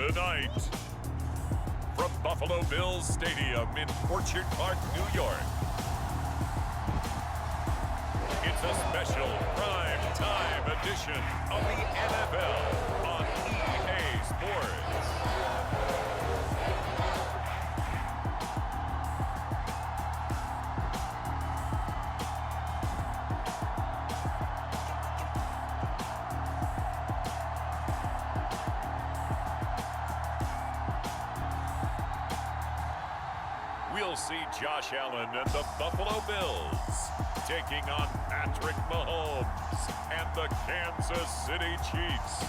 Tonight, from Buffalo Bills Stadium in Orchard Park, New York, it's a special prime time edition of the NFL on EA Sports. We'll see Josh Allen and the Buffalo Bills taking on Patrick Mahomes and the Kansas City Chiefs.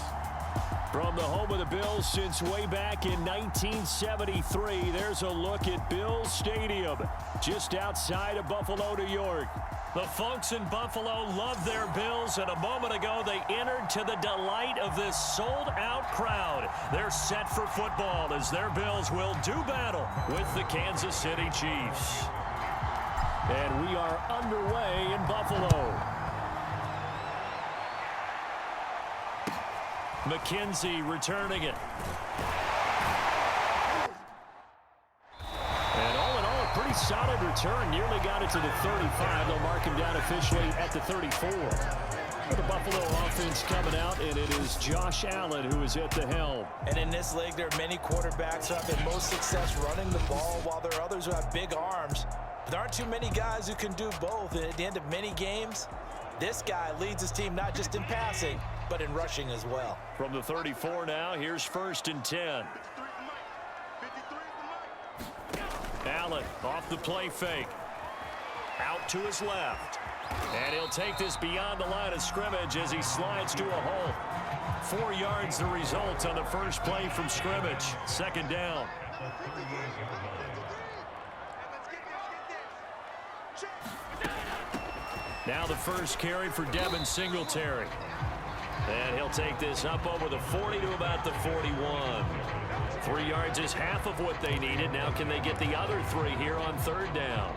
From the home of the Bills since way back in 1973, there's a look at Bills Stadium, just outside of Buffalo, New York. The folks in Buffalo love their Bills, and a moment ago they entered to the delight of this sold-out crowd. They're set for football as their Bills will do battle with the Kansas City Chiefs. And we are underway in Buffalo. McKenzie returning it. And all in all, a pretty solid return. Nearly got it to the 35. They'll mark him down officially at the 34. The Buffalo offense coming out, and it is Josh Allen who is at the helm. And in this league, there are many quarterbacks who have the most success running the ball, while there are others who have big arms. But there aren't too many guys who can do both. And at the end of many games, this guy leads his team not just in passing, but in rushing as well. From the 34 now, here's 1st and 10. Allen off the play fake. Out to his left. And he'll take this beyond the line of scrimmage as he slides to a hole. 4 yards the result on the first play from scrimmage. 2nd down. Now the first carry for Devin Singletary. And he'll take this up over the 40 to about the 41. 3 yards is half of what they needed. Now can they get the other 3 here on 3rd down?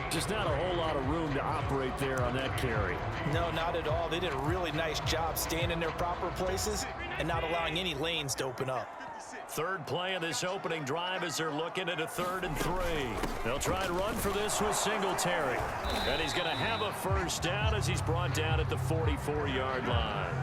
Just not a whole lot of room to operate there on that carry. No, not at all. They did a really nice job staying in their proper places and not allowing any lanes to open up. 3rd play of this opening drive as they're looking at a 3rd and 3. They'll try and run for this with Singletary. And he's going to have a 1st down as he's brought down at the 44-yard line.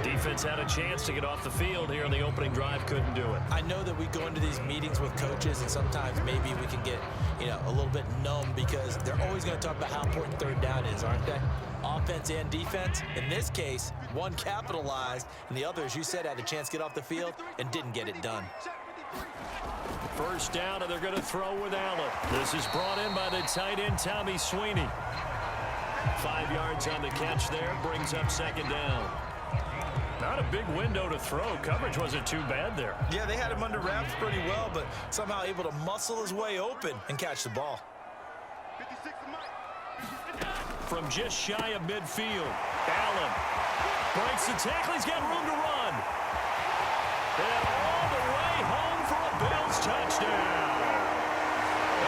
Defense had a chance to get off the field here in the opening drive, couldn't do it. I know that we go into these meetings with coaches, and sometimes maybe we can get, a little bit numb because they're always going to talk about how important 3rd down is, aren't they? Offense and defense. In this case, one capitalized, and the other, as you said, had a chance to get off the field and didn't get it done. 1st down, and they're going to throw with Allen. This is brought in by the tight end, Tommy Sweeney. 5 yards on the catch there, brings up 2nd down. Not a big window to throw. Coverage wasn't too bad there. Yeah, they had him under wraps pretty well, but somehow able to muscle his way open and catch the ball. From just shy of midfield, Allen breaks the tackle. He's got room to run. And all the way home for a Bills touchdown.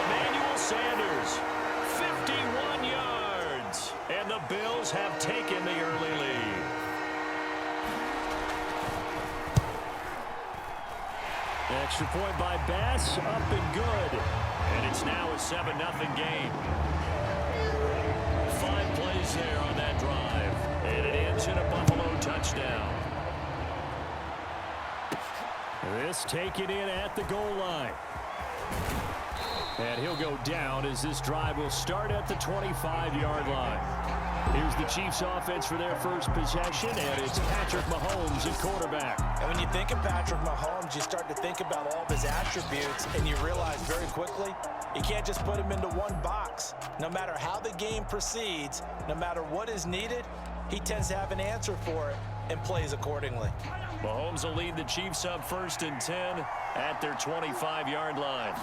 Emmanuel Sanders, 51 yards. And the Bills have taken the early lead. Extra point by Bass, up and good. And it's now a 7-0 game. 5 plays there on that drive. And it ends in a Buffalo touchdown. This taken in at the goal line. And he'll go down as this drive will start at the 25-yard line. Here's the Chiefs offense for their first possession, and it's Patrick Mahomes at quarterback. And when you think of Patrick Mahomes, you start to think about all of his attributes, and you realize very quickly you can't just put him into one box. No matter how the game proceeds, no matter what is needed, he tends to have an answer for it and plays accordingly. Mahomes will lead the Chiefs up 1st and 10 at their 25-yard line.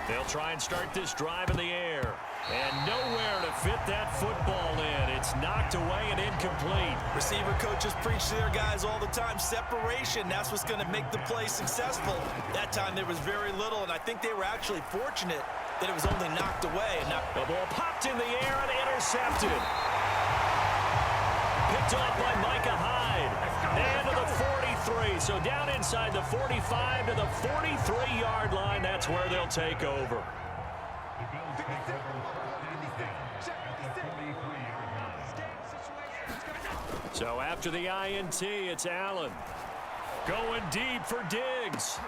They'll try and start this drive in the air. And nowhere to fit that football in. It's knocked away and incomplete. Receiver coaches preach to their guys all the time. Separation, that's what's going to make the play successful. That time there was very little, and I think they were actually fortunate that it was only knocked away. And not the ball popped in the air and intercepted. Picked off by Micah Hyde. And to the 43. Okay, so down inside the 45 to the 43-yard line. That's where they'll take over. So after the INT, it's Allen. Going deep for Diggs.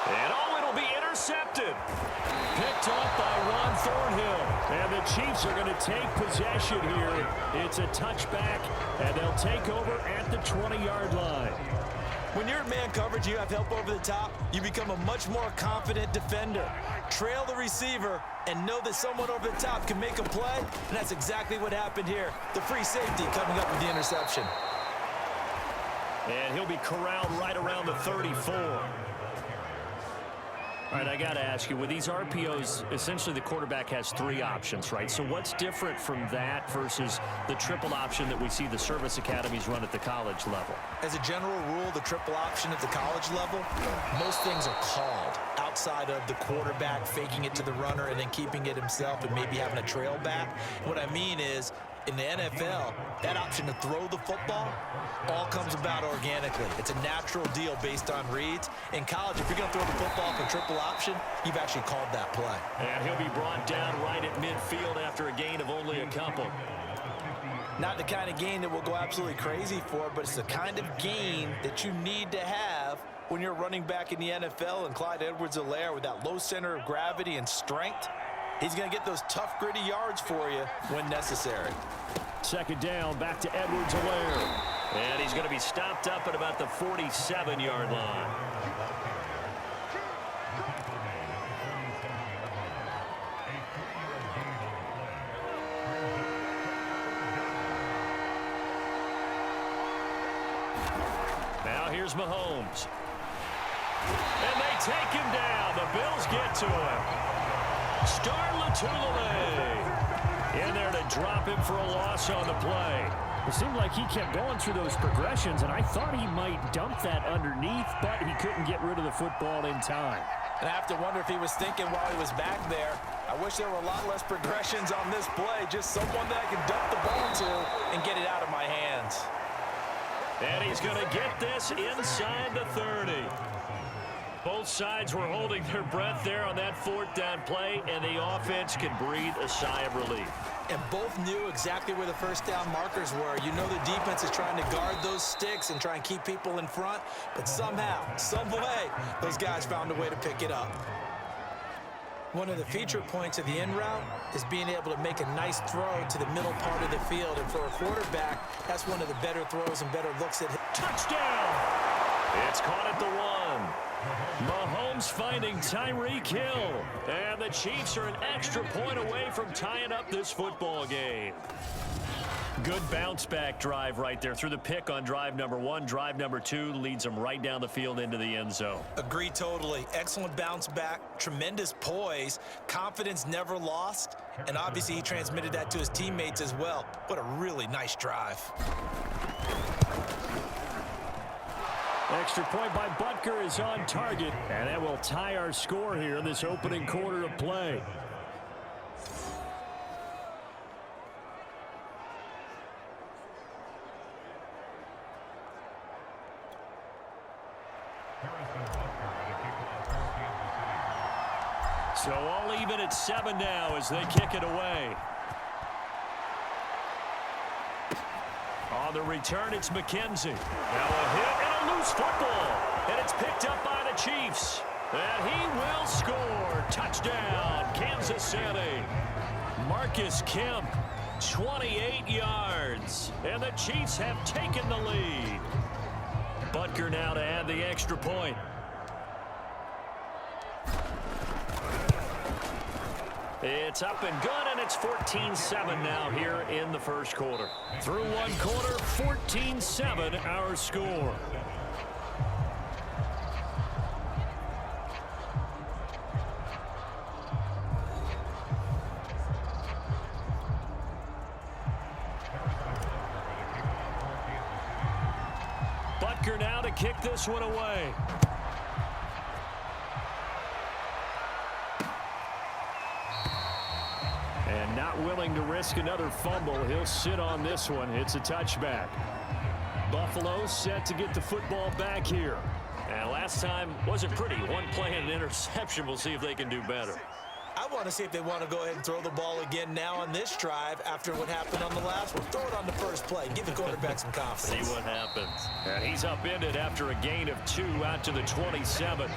And it'll be intercepted. Picked off by Ron Thornhill. And the Chiefs are going to take possession here. It's a touchback, and they'll take over at the 20-yard line. When you're in man coverage, you have help over the top, you become a much more confident defender. Trail the receiver and know that someone over the top can make a play, and that's exactly what happened here. The free safety coming up with the interception. And he'll be corralled right around the 34. All right, I got to ask you, with these RPOs, essentially the quarterback has three options, right? So what's different from that versus the triple option that we see the service academies run at the college level? As a general rule, the triple option at the college level, most things are called outside of the quarterback faking it to the runner and then keeping it himself and maybe having a trail back. What I mean is, in the NFL, that option to throw the football all comes about organically. It's a natural deal based on reads. In college, if you're going to throw the football for triple option, you've actually called that play. And he'll be brought down right at midfield after a gain of only a couple. Not the kind of gain that we'll go absolutely crazy for, but it's the kind of gain that you need to have when you're running back in the NFL. And Clyde Edwards-Helaire, with that low center of gravity and strength, he's going to get those tough, gritty yards for you when necessary. Second down, back to Edwards-Helaire. And he's going to be stopped up at about the 47-yard line. Now here's Mahomes. And they take him down. The Bills get to him. Star Lotulelei in there to drop him for a loss on the play. It seemed like he kept going through those progressions, and I thought he might dump that underneath, but he couldn't get rid of the football in time. And I have to wonder if he was thinking while he was back there, I wish there were a lot less progressions on this play, just someone that I can dump the ball to and get it out of my hands. And he's going to get this inside the 30. Both sides were holding their breath there on that fourth down play, and the offense can breathe a sigh of relief. And both knew exactly where the first down markers were. You know the defense is trying to guard those sticks and try and keep people in front, but somehow, some way, those guys found a way to pick it up. One of the feature points of the in route is being able to make a nice throw to the middle part of the field. And for a quarterback, that's one of the better throws and better looks at him. Touchdown! It's caught at the 1. Mahomes finding Tyreek Hill. And the Chiefs are an extra point away from tying up this football game. Good bounce-back drive right there. Through the pick on drive number 1. Drive number 2 leads them right down the field into the end zone. Agree totally. Excellent bounce back. Tremendous poise. Confidence never lost. And obviously he transmitted that to his teammates as well. What a really nice drive. Extra point by Butker is on target. And that will tie our score here in this opening quarter of play. So all even at 7 now as they kick it away. On the return, it's McKenzie. Now a hit and a loose football. And it's picked up by the Chiefs. And he will score. Touchdown, Kansas City. Marcus Kemp, 28 yards. And the Chiefs have taken the lead. Butker now to add the extra point. It's up and good, and it's 14-7 now here in the first quarter. Through one quarter, 14-7 our score. Butker now to kick this one away. Not willing to risk another fumble. He'll sit on this one. It's a touchback. Buffalo set to get the football back here. And last time wasn't pretty. One play and an interception. We'll see if they can do better. I want to see if they want to go ahead and throw the ball again now on this drive after what happened on the last one. Throw it on the first play. Give the quarterback some confidence. See what happens. And he's upended after a gain of 2 out to the 27.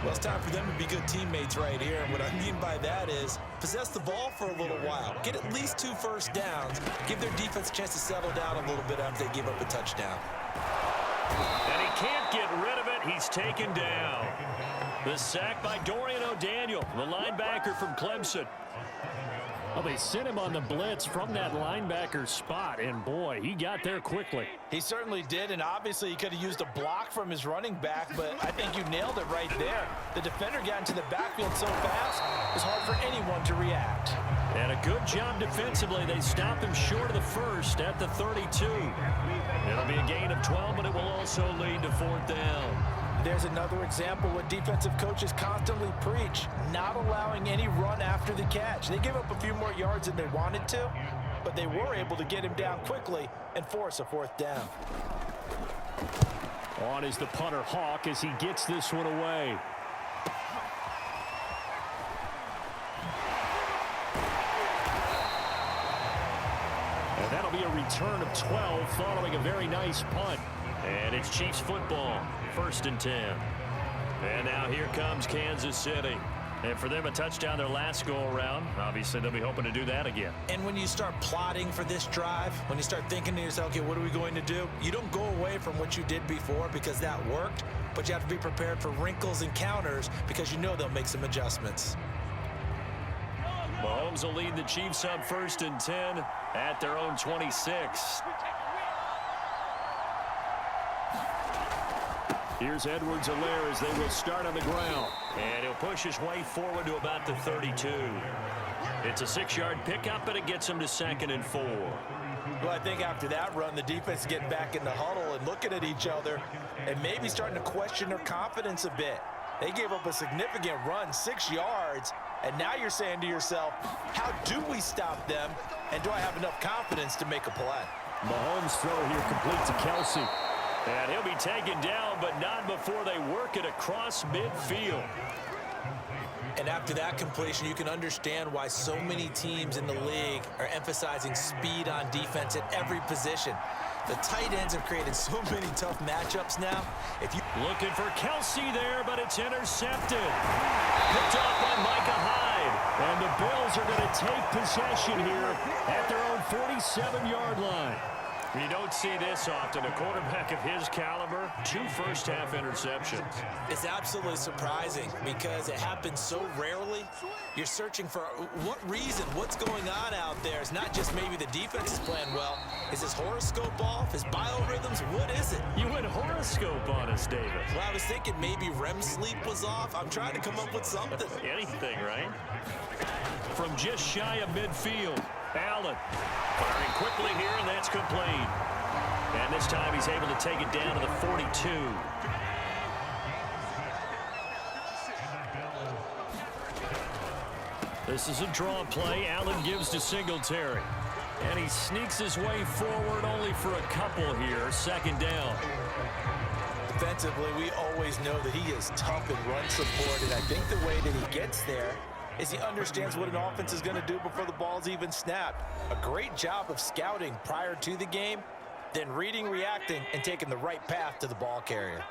Well, it's time for them to be good teammates right here. And what I mean by that is possess the ball for a little while. Get at least 2 first downs. Give their defense a chance to settle down a little bit after they give up a touchdown. And he can't get rid of it. He's taken down. The sack by Dorian O'Daniel, the linebacker from Clemson. Well, they sent him on the blitz from that linebacker spot, and boy, he got there quickly. He certainly did, and obviously he could have used a block from his running back, but I think you nailed it right there. The defender got into the backfield so fast, it was hard for anyone to react. And a good job defensively. They stopped him short of the first at the 32. It'll be a gain of 12, but it will also lead to 4th down. There's another example what defensive coaches constantly preach, not allowing any run after the catch. They give up a few more yards than they wanted to, but they were able to get him down quickly and force a 4th down. On is the punter Hawk as he gets this one away. And that'll be a return of 12 following a very nice punt. And it's Chiefs football, 1st and 10. And now here comes Kansas City. And for them, a touchdown their last go-around. Obviously, they'll be hoping to do that again. And when you start plotting for this drive, when you start thinking to yourself, okay, what are we going to do? You don't go away from what you did before because that worked, but you have to be prepared for wrinkles and counters because you know they'll make some adjustments. Mahomes will lead the Chiefs up 1st and 10 at their own 26. Here's Edwards-Helaire as they will start on the ground. And he'll push his way forward to about the 32. It's a 6-yard pickup, and it gets him to 2nd and 4. Well, I think after that run, the defense getting back in the huddle and looking at each other and maybe starting to question their confidence a bit. They gave up a significant run, 6 yards, and now you're saying to yourself, how do we stop them, and do I have enough confidence to make a play? Mahomes' throw here complete to Kelsey. And he'll be taken down, but not before they work it across midfield. And after that completion, you can understand why so many teams in the league are emphasizing speed on defense at every position. The tight ends have created so many tough matchups now. If you looking for Kelsey there, but it's intercepted. Picked off by Micah Hyde. And the Bills are going to take possession here at their own 47-yard line. You don't see this often. A quarterback of his caliber, 2 first-half interceptions. It's absolutely surprising because it happens so rarely. You're searching for what reason, what's going on out there. It's not just maybe the defense is playing well. Is his horoscope off? His biorhythms? What is it? You went horoscope on us, David. Well, I was thinking maybe REM sleep was off. I'm trying to come up with something. Anything, right? From just shy of midfield, Allen firing quickly here, and that's complete. And this time he's able to take it down to the 42. This is a draw play. Allen gives to Singletary. And he sneaks his way forward only for a couple here. 2nd down. Defensively, we always know that he is tough in run support, and I think the way that he gets there is he understands what an offense is going to do before the ball's even snapped. A great job of scouting prior to the game, then reading, reacting, and taking the right path to the ball carrier.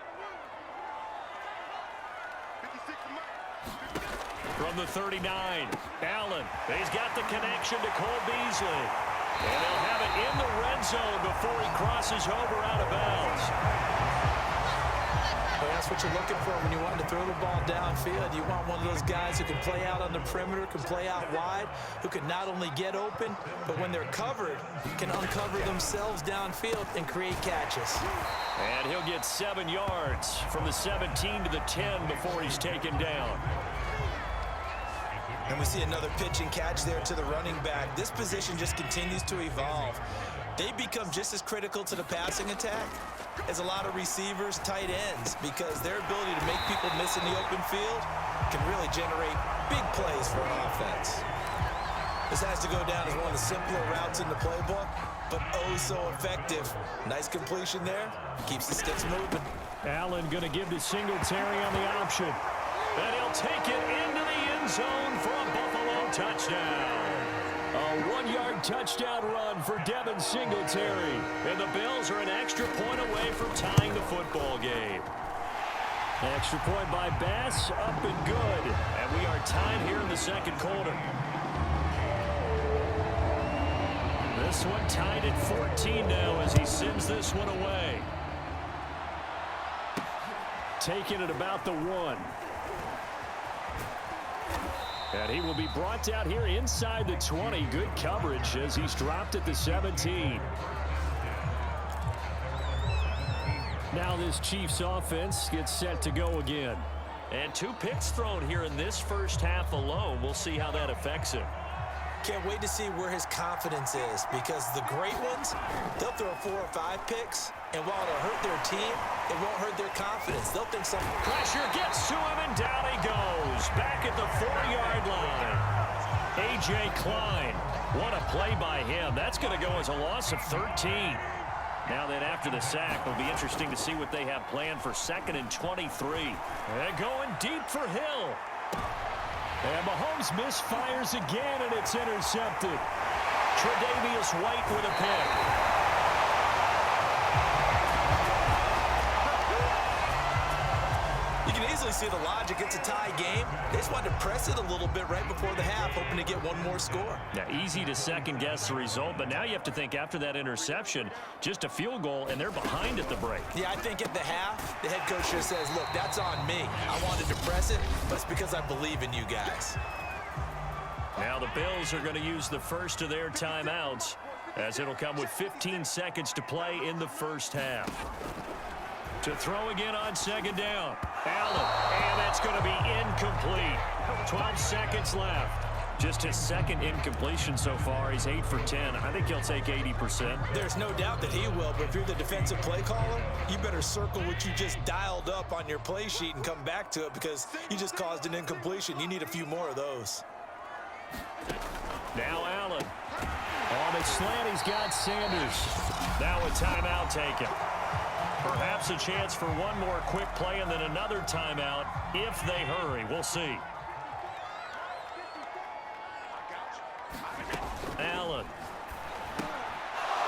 From the 39, Allen. He's got the connection to Cole Beasley. And they'll have it in the red zone before he crosses over out of bounds. Well, that's what you're looking for when you want to throw the ball downfield. You want one of those guys who can play out on the perimeter, can play out wide, who can not only get open, but when they're covered, can uncover themselves downfield and create catches. And he'll get 7 yards from the 17 to the 10 before he's taken down. And we see another pitch and catch there to the running back. This position just continues to evolve. They become just as critical to the passing attack as a lot of receivers, tight ends, because their ability to make people miss in the open field can really generate big plays for an offense. This has to go down as one of the simpler routes in the playbook, but oh so effective. Nice completion there. Keeps the sticks moving. Allen going to give to Singletary on the option. And he'll take it into the end zone for a Buffalo touchdown. A 1-yard touchdown run for Devin Singletary. And the Bills are an extra point away from tying the football game. Extra point by Bass, up and good. And we are tied here in the second quarter. This one tied at 14 now as he sends this one away. Taking it about the 1. And he will be brought down here inside the 20. Good coverage as he's dropped at the 17. Now this Chiefs offense gets set to go again. And 2 picks thrown here in this first half alone. We'll see how that affects him. Can't wait to see where his confidence is, because the great ones, they'll throw 4 or 5 picks, and while it'll hurt their team, it won't hurt their confidence. They'll think something. Pressure gets to him, and down he goes. Back at the 4-yard line. A.J. Klein. What a play by him. That's going to go as a loss of 13. Now then, after the sack, it'll be interesting to see what they have planned for 2nd and 23. And going deep for Hill. And Mahomes misfires again, and it's intercepted. Tre'Davious White with a pick. You can easily see the logic. It's a tie game. They just wanted to press it a little bit right before the half, hoping to get one more score. Now, easy to second-guess the result, but now you have to think after that interception, just a field goal, and they're behind at the break. Yeah, I think at the half, the head coach just says, look, that's on me. I wanted to press it, but it's because I believe in you guys. Now the Bills are going to use the first of their timeouts, as it'll come with 15 seconds to play in the first half. To throw again on 2nd down. Allen, and that's going to be incomplete. 12 seconds left. Just his 2nd incompletion so far. He's 8 for 10. I think he'll take 80%. There's no doubt that he will, but if you're the defensive play caller, you better circle what you just dialed up on your play sheet and come back to it, because you just caused an incompletion. You need a few more of those. Now Allen. On the slant, he's got Sanders. Now a timeout taken. Perhaps a chance for one more quick play and then another timeout if they hurry. We'll see. Allen.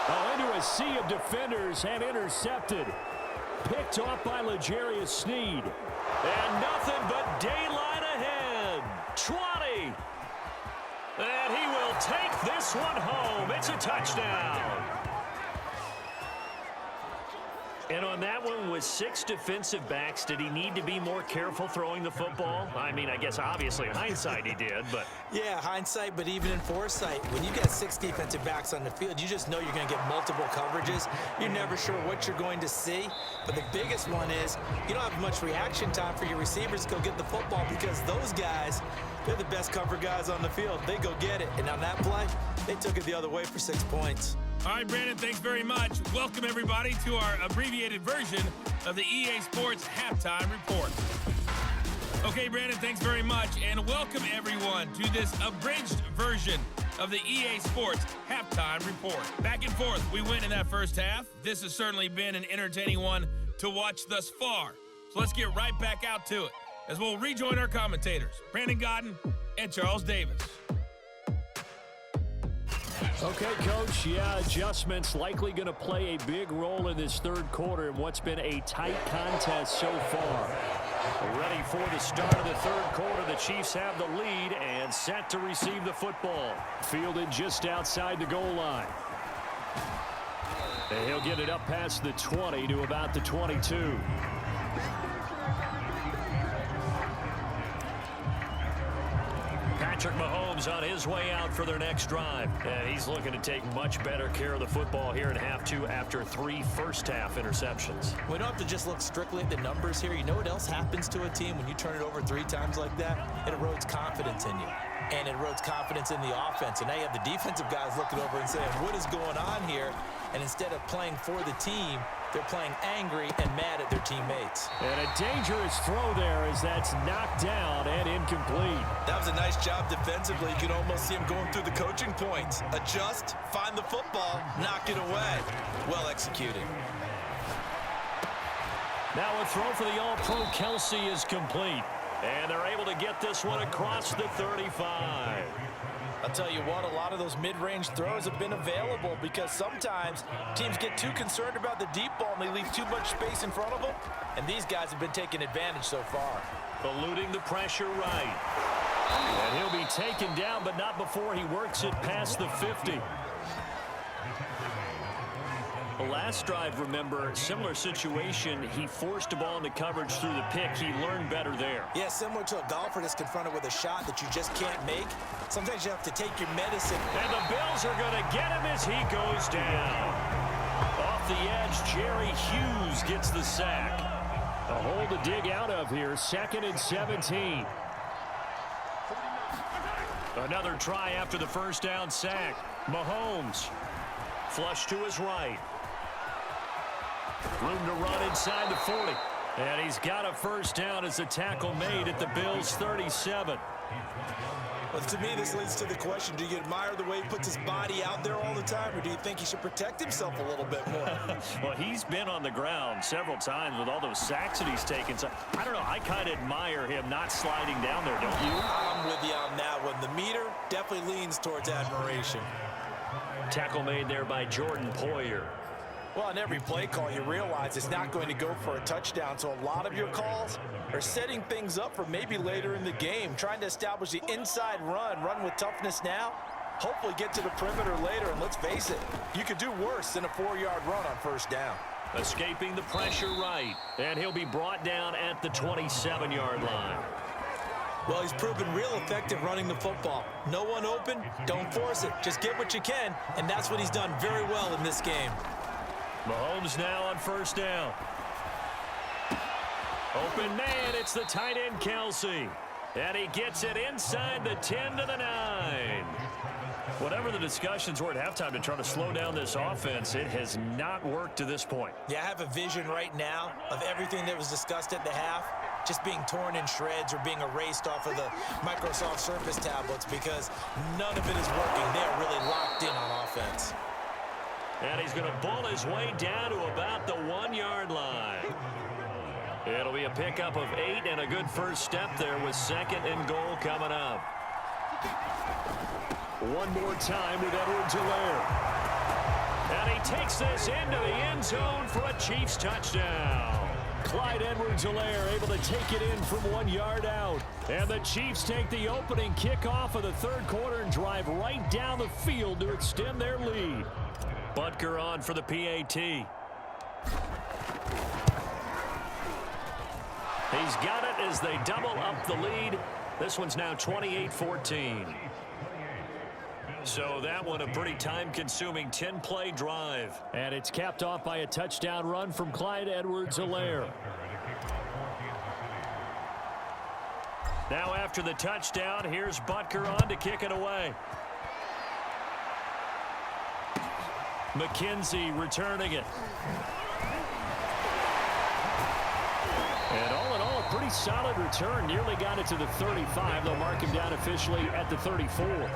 Oh, into a sea of defenders and intercepted. Picked off by L'Jarius Sneed. And nothing but daylight ahead. 20. And he will take this one home. It's a touchdown. And on that one, with 6 defensive backs, did he need to be more careful throwing the football? I mean, I guess obviously in hindsight he did, but... Yeah, hindsight, but even in foresight, when you got 6 defensive backs on the field, you just know you're going to get multiple coverages. You're never sure what you're going to see. But the biggest one is you don't have much reaction time for your receivers to go get the football, because those guys, they're the best cover guys on the field. They go get it. And on that play, they took it the other way for 6 points. All right, Brandon, thanks very much. Welcome, everybody, to our abbreviated version of the EA Sports Halftime Report. Okay, Brandon, thanks very much, and welcome, everyone, to this abridged version of the EA Sports Halftime Report. Back and forth, we went in that first half. This has certainly been an entertaining one to watch thus far. So let's get right back out to it, as we'll rejoin our commentators, Brandon Godden and Charles Davis. Okay, Coach, yeah, adjustments likely going to play a big role in this third quarter in what's been a tight contest so far. Ready for the start of the third quarter. The Chiefs have the lead and set to receive the football. Fielded just outside the goal line. And he'll get it up past the 20 to about the 22. Patrick Mahomes on his way out for their next drive. And he's looking to take much better care of the football here in half 2 after 3 first-half interceptions. We don't have to just look strictly at the numbers here. You know what else happens to a team when you turn it over 3 times like that? It erodes confidence in you. And it erodes confidence in the offense. And now you have the defensive guys looking over and saying, what is going on here? and instead of playing for the team, they're playing angry and mad at their teammates. And a dangerous throw there as that's knocked down and incomplete. That was a nice job defensively. You could almost see him going through the coaching points. Adjust, find the football, knock it away. Well executed. Now a throw for the All-Pro Kelsey is complete. And they're able to get this one across the 35. I'll tell you what, a lot of those mid-range throws have been available because sometimes teams get too concerned about the deep ball and they leave too much space in front of them. And these guys have been taking advantage so far. Eluding the pressure right. And he'll be taken down, but not before he works it past the 50. The last drive, remember, similar situation. He forced a ball into coverage through the pick. He learned better there. Yeah, similar to a golfer that's confronted with a shot that you just can't make. Sometimes you have to take your medicine. And the Bills are going to get him as he goes down. Off the edge, Jerry Hughes gets the sack. A hole to dig out of here, 2nd and 17. Another try after the first down sack. Mahomes, flush to his right. Room to run inside the 40. And he's got a first down as a tackle made at the Bills' 37. Well, to me, this leads to the question, do you admire the way he puts his body out there all the time, or do you think he should protect himself a little bit more? Well, he's been on the ground several times with all those sacks that he's taken. So, I don't know, I kind of admire him not sliding down there, don't you? I'm with you on that one. The meter definitely leans towards admiration. Tackle made there by Jordan Poyer. Well, on every play call, you realize it's not going to go for a touchdown, so a lot of your calls are setting things up for maybe later in the game, trying to establish the inside run with toughness now, hopefully get to the perimeter later, and let's face it, you could do worse than a 4-yard run on first down. Escaping the pressure right, and he'll be brought down at the 27-yard line. Well, he's proven real effective running the football. No one open, don't force it. Just get what you can, and that's what he's done very well in this game. Mahomes now on first down. Open man, it's the tight end Kelsey. And he gets it inside the 10 to the 9. Whatever the discussions were at halftime to try to slow down this offense, it has not worked to this point. Yeah, I have a vision right now of everything that was discussed at the half just being torn in shreds or being erased off of the Microsoft Surface tablets because none of it is working. They're really locked in on offense. And he's going to bull his way down to about the 1-yard line. It'll be a pickup of 8 and a good first step there with 2nd and goal coming up. One more time with Edwards-Helaire. And he takes this into the end zone for a Chiefs touchdown. Clyde Edwards-Helaire able to take it in from 1 yard out. And the Chiefs take the opening kickoff of the third quarter and drive right down the field to extend their lead. Butker on for the PAT. He's got it as they double up the lead. This one's now 28-14. So that one a pretty time-consuming 10-play drive. And it's capped off by a touchdown run from Clyde Edwards-Helaire. Now after the touchdown, here's Butker on to kick it away. McKenzie returning it. And all in all, a pretty solid return. Nearly got it to the 35. They'll mark him down officially at the 34.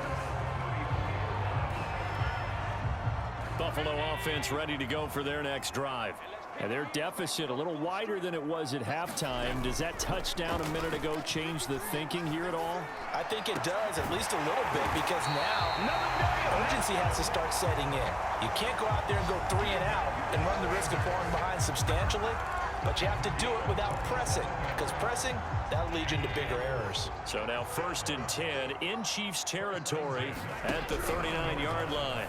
Buffalo offense ready to go for their next drive. And their deficit a little wider than it was at halftime. Does that touchdown a minute ago change the thinking here at all? I think it does, at least a little bit, because now urgency has to start setting in. You can't go out there and go 3 and out and run the risk of falling behind substantially, but you have to do it without pressing, because pressing, that'll lead you into bigger errors. So now 1st and 10 in Chiefs territory at the 39-yard line.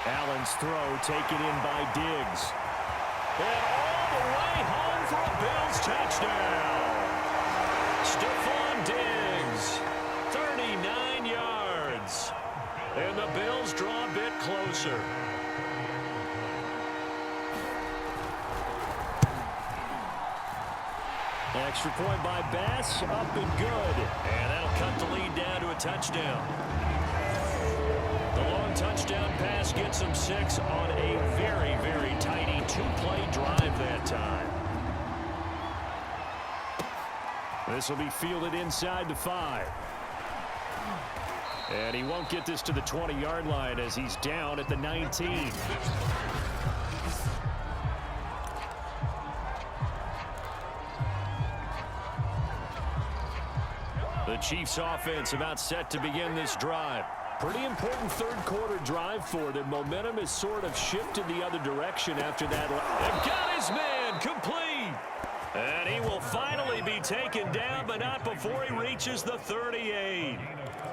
Allen's throw taken in by Diggs. And all the way home for a Bills touchdown. Stephon Diggs, 39 yards. And the Bills draw a bit closer. Extra point by Bass, up and good. And that'll cut the lead down to a touchdown. The long touchdown pass gets him 6 on a very, very tidy 2-play drive that time. This will be fielded inside the 5. And he won't get this to the 20-yard line as he's down at the 19. The Chiefs offense about set to begin this drive. Pretty important third quarter drive for them. Momentum has sort of shifted the other direction after that. And got his man complete. And he will finally be taken down, but not before he reaches the 38.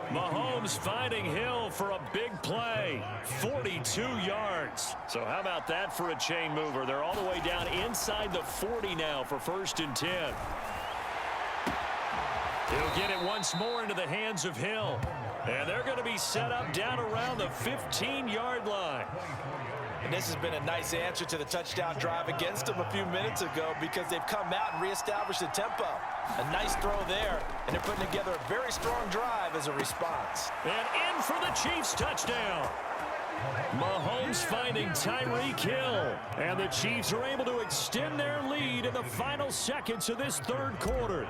Mahomes finding Hill for a big play. 42 yards. So how about that for a chain mover? They're all the way down inside the 40 now for 1st and 10. He'll get it once more into the hands of Hill. And they're going to be set up down around the 15-yard line. And this has been a nice answer to the touchdown drive against them a few minutes ago because they've come out and reestablished the tempo. A nice throw there, and they're putting together a very strong drive as a response. And in for the Chiefs touchdown. Mahomes finding Tyreek Hill. And the Chiefs are able to extend their lead in the final seconds of this third quarter.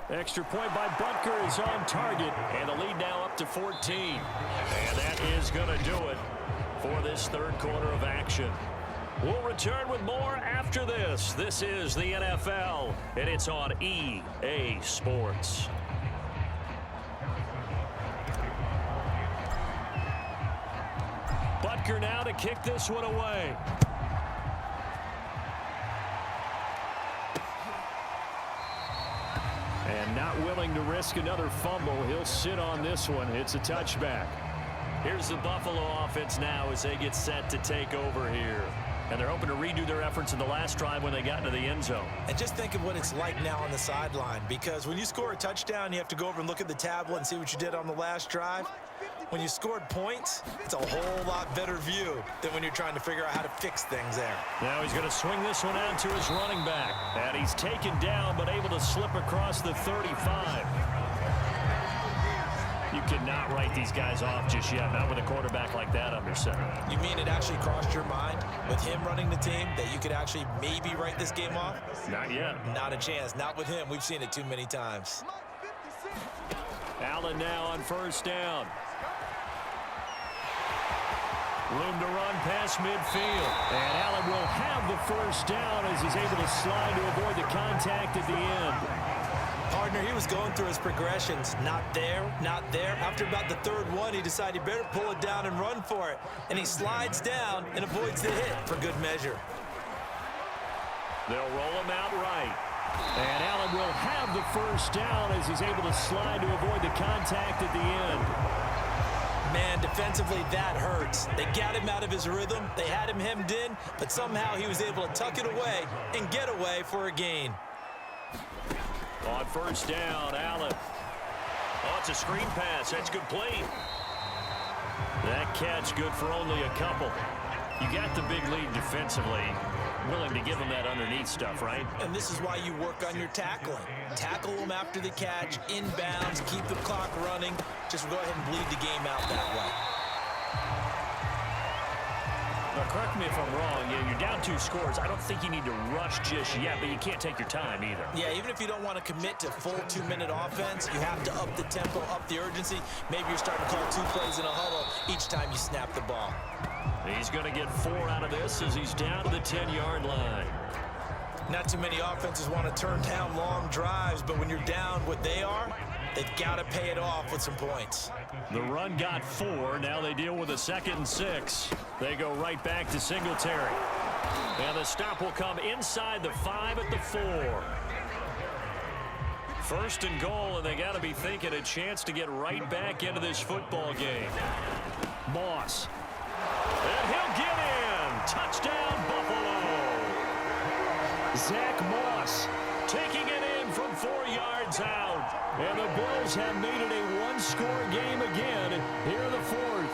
Extra point by Butker is on target, and the lead now up to 14. And that is going to do it for this third quarter of action. We'll return with more after this. This is the NFL, and it's on EA Sports. Butker now to kick this one away. And not willing to risk another fumble. He'll sit on this one. It's a touchback. Here's the Buffalo offense now as they get set to take over here. And they're hoping to redo their efforts in the last drive when they got into the end zone. And just think of what it's like now on the sideline, because when you score a touchdown, you have to go over and look at the tablet and see what you did on the last drive. When you scored points, it's a whole lot better view than when you're trying to figure out how to fix things there. Now he's going to swing this one out to his running back. And he's taken down but able to slip across the 35. You cannot write these guys off just yet, not with a quarterback like that under center. You mean it actually crossed your mind with him running the team that you could actually maybe write this game off? Not yet. Not a chance. Not with him. We've seen it too many times. Allen now on 1st down. Room to run past midfield. And Allen will have the 1st down as he's able to slide to avoid the contact at the end. Partner, he was going through his progressions. Not there, not there. After about the 3rd one, he decided he better pull it down and run for it. And he slides down and avoids the hit for good measure. They'll roll him out right. And Allen will have the 1st down as he's able to slide to avoid the contact at the end. Man, defensively, that hurts. They got him out of his rhythm. They had him hemmed in, but somehow he was able to tuck it away and get away for a gain. On 1st down, Allen. Oh, it's a screen pass. That's complete. That catch good for only a couple. You got the big lead defensively. Willing to give them that underneath stuff, right? And this is why you work on your tackling. Tackle them after the catch, inbounds, keep the clock running. Just go ahead and bleed the game out that way. Now, correct me if I'm wrong. Yeah, you're down 2 scores. I don't think you need to rush just yet, but you can't take your time either. Yeah, even if you don't want to commit to full 2-minute offense, you have to up the tempo, up the urgency. Maybe you're starting to call 2 plays in a huddle each time you snap the ball. He's going to get 4 out of this as he's down to the 10-yard line. Not too many offenses want to turn down long drives, but when you're down what they are, they've got to pay it off with some points. The run got 4. Now they deal with a 2nd and 6. They go right back to Singletary. And the stop will come inside the 5 at the 4. 1st and goal, and they got to be thinking a chance to get right back into this football game. Moss. And he'll get in. Touchdown, Buffalo. Zach Moss taking it in from 4 yards out. And the Bills have made it a 1-score game again here in the 4th.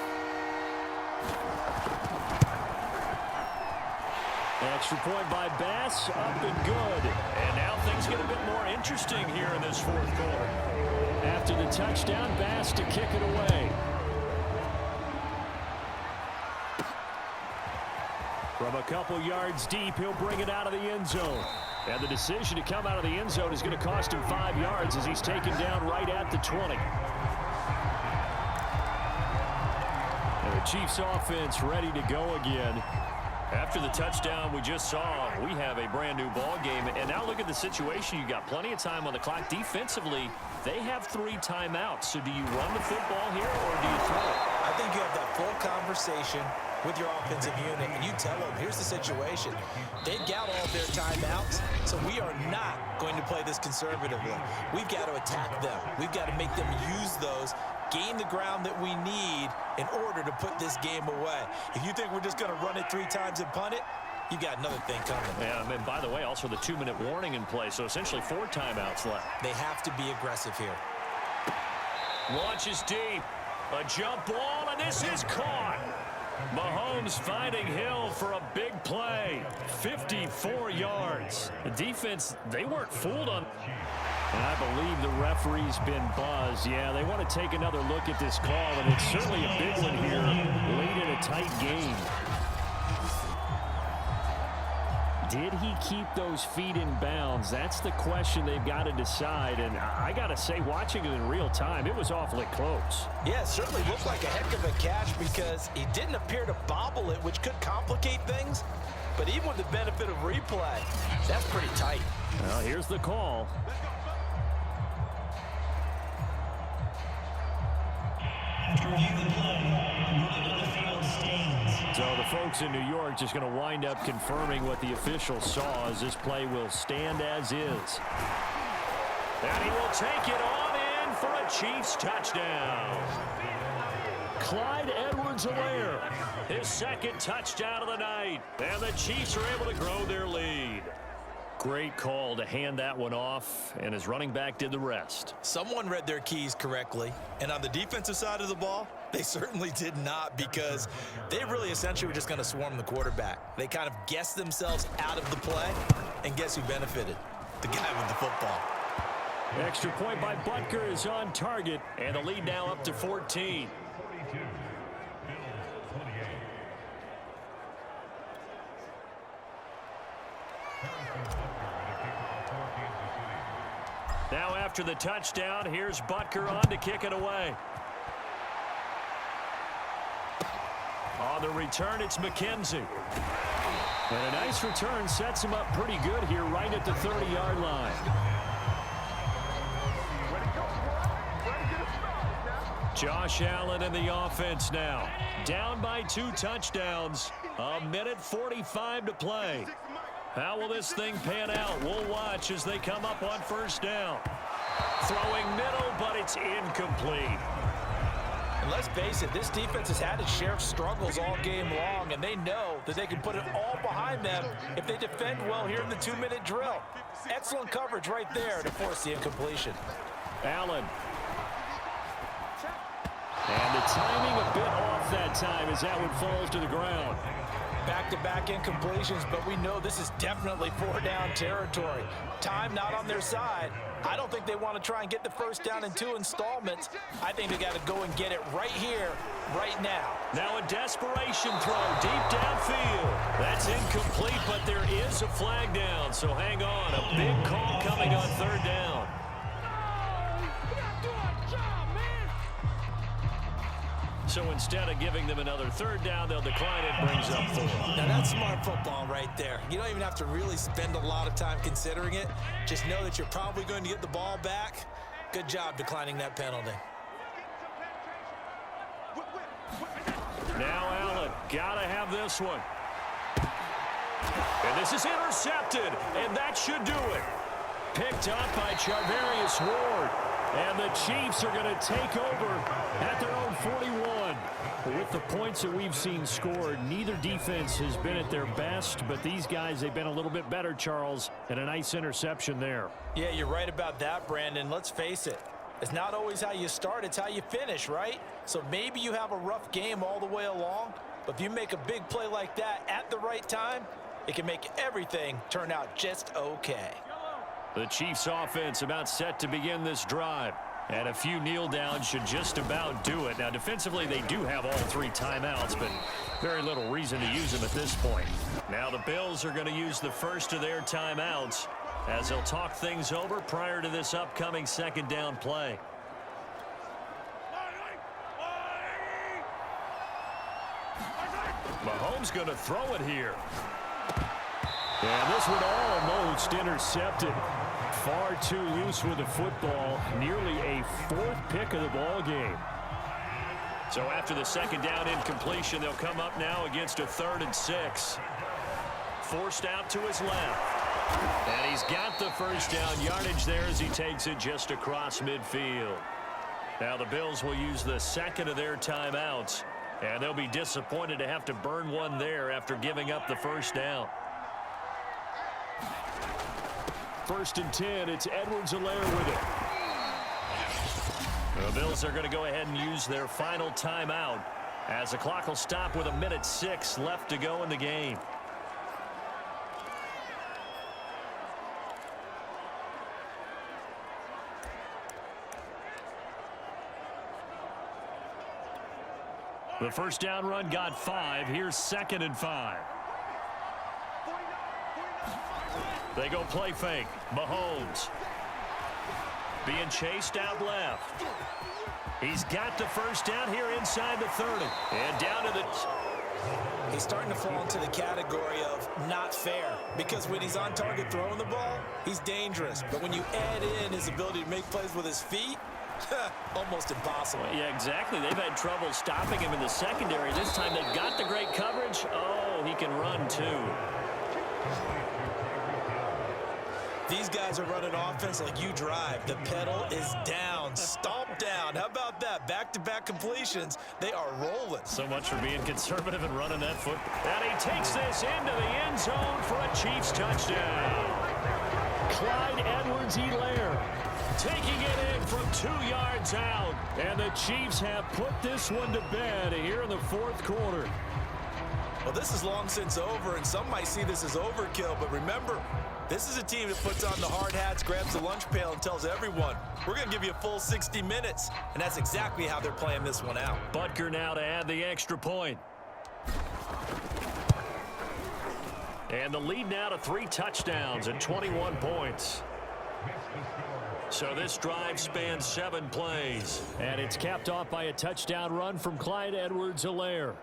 Extra point by Bass, up and good. And now things get a bit more interesting here in this fourth quarter. After the touchdown, Bass to kick it away. From a couple yards deep, he'll bring it out of the end zone. And the decision to come out of the end zone is going to cost him 5 yards as he's taken down right at the 20. And the Chiefs offense ready to go again. After the touchdown we just saw, we have a brand new ball game. And now look at the situation. You got plenty of time on the clock. Defensively, they have 3 timeouts. So do you run the football here or do you throw it? I think you have that full conversation with your offensive unit, and you tell them, here's the situation. They've got all of their timeouts, so we are not going to play this conservatively. We've got to attack them. We've got to make them use those, gain the ground that we need in order to put this game away. If you think we're just going to run it 3 times and punt it, you got another thing coming. Yeah, and by the way, also the 2-minute warning in play, so essentially 4 timeouts left. They have to be aggressive here. Launches deep. A jump ball, and this is caught. Mahomes finding Hill for a big play. 54 yards. The defense, they weren't fooled on. And I believe the referee's been buzzed. Yeah, they want to take another look at this call, and it's certainly a big one here late in a tight game. Did he keep those feet in bounds? That's the question they've got to decide. And I got to say, watching it in real time, it was awfully close. Yeah, it certainly looked like a heck of a catch because he didn't appear to bobble it, which could complicate things. But even with the benefit of replay, that's pretty tight. Well, here's the call. After review the play, ruling on the field stands. So the folks in New York just going to wind up confirming what the official saw as this play will stand as is. And he will take it on in for a Chiefs touchdown. Clyde Edwards-Helaire, his second touchdown of the night. And the Chiefs are able to grow their lead. Great call to hand that one off, and his running back did the rest. Someone read their keys correctly, and on the defensive side of the ball, they certainly did not because they really essentially were just going to swarm the quarterback. They kind of guessed themselves out of the play, and guess who benefited? The guy with the football. Extra point by Butker is on target, and the lead now up to 14. Now after the touchdown, here's Butker on to kick it away. On the return, it's McKenzie. And a nice return sets him up pretty good here right at the 30-yard line. Josh Allen in the offense now. Down by 2 touchdowns. 1:45 to play. How will this thing pan out? We'll watch as they come up on first down. Throwing middle, but it's incomplete. And let's face it, this defense has had its share of struggles all game long, and they know that they can put it all behind them if they defend well here in the 2-minute drill. Excellent coverage right there to force the incompletion. Allen. And the timing a bit off that time as that one falls to the ground. Back-to-back incompletions, but we know this is definitely 4-down territory. Time not on their side. I don't think they want to try and get the first down in 2 installments. I think they got to go and get it right here, right now. Now a desperation throw deep downfield. That's incomplete, but there is a flag down, so hang on. A big call coming on 3rd down. So instead of giving them another 3rd down, they'll decline it, brings up 4. Now that's smart football right there. You don't even have to really spend a lot of time considering it. Just know that you're probably going to get the ball back. Good job declining that penalty. Now Allen, gotta have this one. And this is intercepted, and that should do it. Picked up by Charvarius Ward. And the Chiefs are going to take over at their own 41. With the points that we've seen scored, neither defense has been at their best, but these guys, they've been a little bit better, Charles, and a nice interception there. Yeah, you're right about that, Brandon. Let's face it. It's not always how you start, it's how you finish, right? So maybe you have a rough game all the way along, but if you make a big play like that at the right time, it can make everything turn out just okay. The Chiefs offense about set to begin this drive. And a few kneel downs should just about do it. Now, defensively, they do have all 3 timeouts, but very little reason to use them at this point. Now, the Bills are going to use the first of their timeouts as they'll talk things over prior to this upcoming second down play. Mahomes going to throw it here. And this one almost intercepted. Far too loose with the football. Nearly a 4th pick of the ball game. So after the second down incompletion, they'll come up now against a 3rd and 6. Forced out to his left. And he's got the first down yardage there as he takes it just across midfield. Now the Bills will use the second of their timeouts. And they'll be disappointed to have to burn one there after giving up the first down. 1st and 10. It's Edwards-Helaire with it. The Bills are going to go ahead and use their final timeout as the clock will stop with 1:06 left to go in the game. The first down run got 5. Here's 2nd and 5. They go play fake. Mahomes being chased out left. He's got the first down here inside the 30. And down to the... He's starting to fall into the category of not fair, because when he's on target throwing the ball, he's dangerous. But when you add in his ability to make plays with his feet, almost impossible. Yeah, exactly. They've had trouble stopping him in the secondary. This time they've got the great coverage. Oh, he can run too. These guys are running offense like you drive. The pedal is down, stomp down. How about that? Back-to-back completions. They are rolling. So much for being conservative and running that foot. And he takes this into the end zone for a Chiefs touchdown. Clyde Edwards-Helaire Taking it in from 2 yards out. And the Chiefs have put this one to bed here in the 4th quarter. Well, this is long since over, and some might see this as overkill, but remember, this is a team that puts on the hard hats, grabs the lunch pail, and tells everyone, we're going to give you a full 60 minutes. And that's exactly how they're playing this one out. Butker now to add the extra point. And the lead now to 3 touchdowns and 21 points. So this drive spans 7 plays. And it's capped off by a touchdown run from Clyde Edwards-Helaire.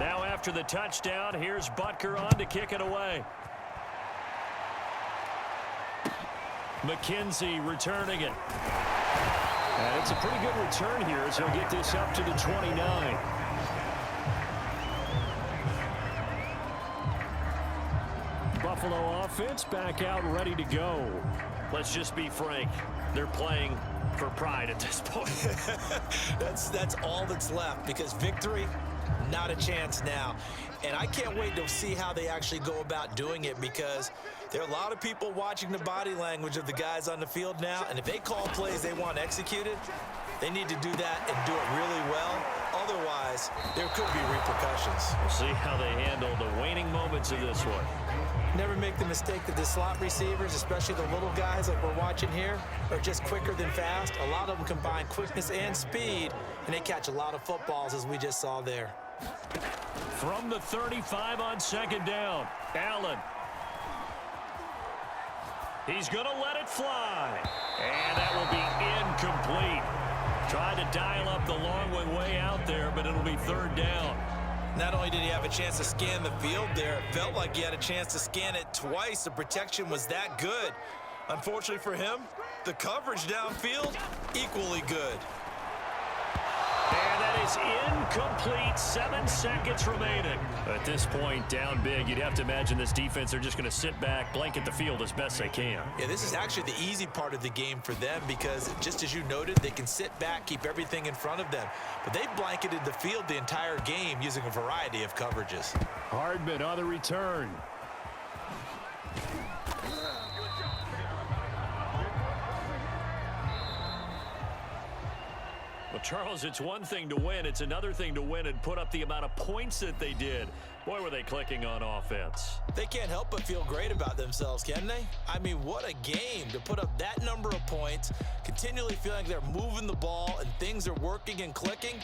Now after the touchdown, here's Butker on to kick it away. McKenzie returning it. And it's a pretty good return here as he'll get this up to the 29. Buffalo offense back out ready to go. Let's just be frank. They're playing for pride at this point. That's all that's left, because victory, not a chance now. And I can't wait to see how they actually go about doing it, because there are a lot of people watching the body language of the guys on the field now, and if they call plays they want executed, they need to do that and do it really well. Otherwise, there could be repercussions. We'll see how they handle the waning moments of this one. Never make the mistake that the slot receivers, especially the little guys like we're watching here, are just quicker than fast. A lot of them combine quickness and speed, and they catch a lot of footballs, as we just saw there. From the 35 on second down, Allen. He's going to let it fly. And that will be incomplete. Tried to dial up the long way out there, but it'll be 3rd down. Not only did he have a chance to scan the field there, it felt like he had a chance to scan it twice. The protection was that good. Unfortunately for him, the coverage downfield, equally good. And that is incomplete. 7 seconds remaining. At this point, down big, you'd have to imagine this defense are just going to sit back, blanket the field as best they can. Yeah, this is actually the easy part of the game for them, because just as you noted, they can sit back, keep everything in front of them. But they blanketed the field the entire game using a variety of coverages. Hardman on the return. Well, Charles, it's one thing to win. It's another thing to win and put up the amount of points that they did. Boy, were they clicking on offense. They can't help but feel great about themselves, can they? I mean, what a game to put up that number of points, continually feeling like they're moving the ball and things are working and clicking.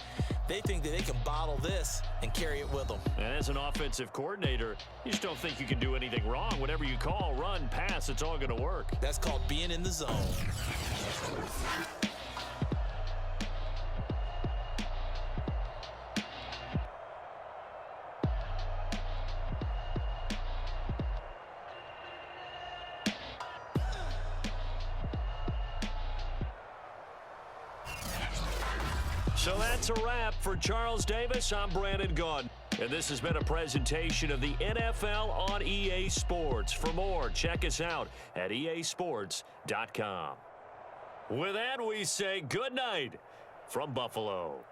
They think that they can bottle this and carry it with them. And as an offensive coordinator, you just don't think you can do anything wrong. Whatever you call, run, pass, it's all going to work. That's called being in the zone. So that's a wrap for Charles Davis. I'm Brandon Gunn. And this has been a presentation of the NFL on EA Sports. For more, check us out at easports.com. With that, we say good night from Buffalo.